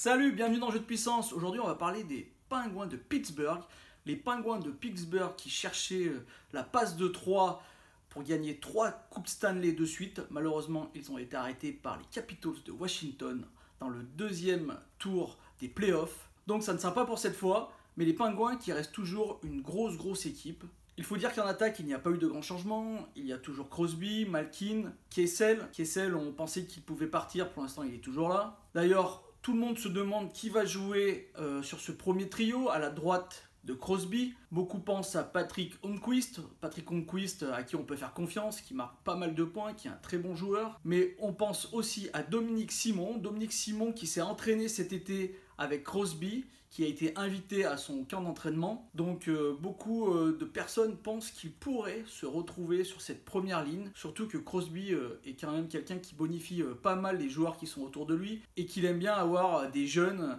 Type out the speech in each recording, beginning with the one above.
Salut, bienvenue dans Jeu de Puissance. Aujourd'hui, on va parler des Penguins de Pittsburgh. Les Penguins de Pittsburgh qui cherchaient la passe de 3 pour gagner 3 Coupes Stanley de suite. Malheureusement, ils ont été arrêtés par les Capitals de Washington dans le deuxième tour des playoffs. Donc ça ne sera pas pour cette fois, mais les Penguins qui restent toujours une grosse équipe. Il faut dire qu'en attaque, il n'y a pas eu de grands changements. Il y a toujours Crosby, Malkin, Kessel. Kessel, on pensait qu'il pouvait partir. Pour l'instant, il est toujours là. D'ailleurs, tout le monde se demande qui va jouer sur ce premier trio à la droite de Crosby. Beaucoup pensent à Patrick Holmqvist, à qui on peut faire confiance, qui marque pas mal de points, qui est un très bon joueur. Mais on pense aussi à Dominique Simon qui s'est entraîné cet été avec Crosby, qui a été invité à son camp d'entraînement. Donc beaucoup de personnes pensent qu'il pourrait se retrouver sur cette première ligne, surtout que Crosby est quand même quelqu'un qui bonifie pas mal les joueurs qui sont autour de lui et qu'il aime bien avoir des jeunes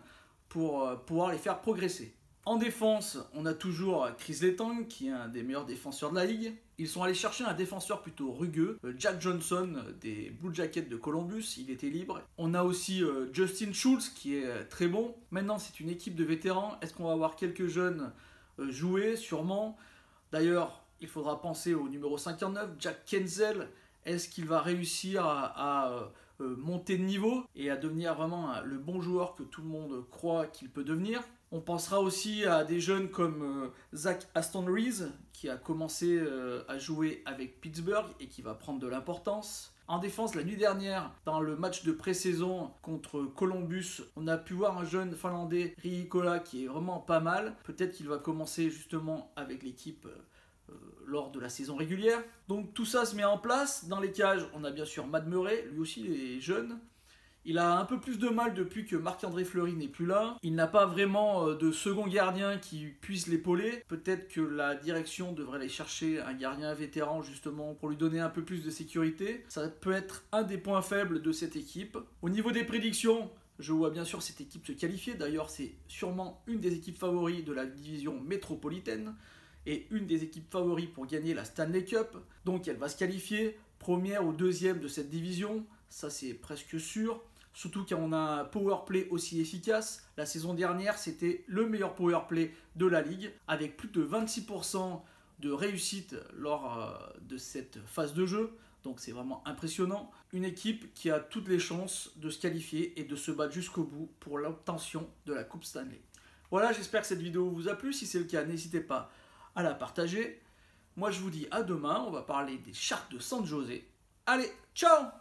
pour pouvoir les faire progresser. En défense, on a toujours Chris Letang, qui est un des meilleurs défenseurs de la ligue. Ils sont allés chercher un défenseur plutôt rugueux, Jack Johnson des Blue Jackets de Columbus, il était libre. On a aussi Justin Schultz qui est très bon. Maintenant, c'est une équipe de vétérans. Est-ce qu'on va avoir quelques jeunes jouer? Sûrement. D'ailleurs, il faudra penser au numéro 59, Jack Kenzel. Est-ce qu'il va réussir à monter de niveau et à devenir vraiment le bon joueur que tout le monde croit qu'il peut devenir? On pensera aussi à des jeunes comme Zach Aston-Reese qui a commencé à jouer avec Pittsburgh et qui va prendre de l'importance. En défense, la nuit dernière, dans le match de pré-saison contre Columbus, on a pu voir un jeune Finlandais, Riikola, qui est vraiment pas mal. Peut-être qu'il va commencer justement avec l'équipe lors de la saison régulière. Donc tout ça se met en place. Dans les cages, on a bien sûr Matt Murray, lui aussi il est jeune. Il a un peu plus de mal depuis que Marc-André Fleury n'est plus là. Il n'a pas vraiment de second gardien qui puisse l'épauler. Peut-être que la direction devrait aller chercher un gardien vétéran justement pour lui donner un peu plus de sécurité. Ça peut être un des points faibles de cette équipe. Au niveau des prédictions, je vois bien sûr cette équipe se qualifier. D'ailleurs, c'est sûrement une des équipes favoris de la division métropolitaine et une des équipes favoris pour gagner la Stanley Cup. Donc elle va se qualifier première ou deuxième de cette division. Ça, c'est presque sûr. Surtout quand on a un powerplay aussi efficace. La saison dernière, c'était le meilleur powerplay de la ligue, avec plus de 26% de réussite lors de cette phase de jeu. Donc c'est vraiment impressionnant. Une équipe qui a toutes les chances de se qualifier et de se battre jusqu'au bout pour l'obtention de la Coupe Stanley. Voilà, j'espère que cette vidéo vous a plu. Si c'est le cas, n'hésitez pas à la partager. Moi, je vous dis à demain. On va parler des Sharks de San Jose. Allez, ciao!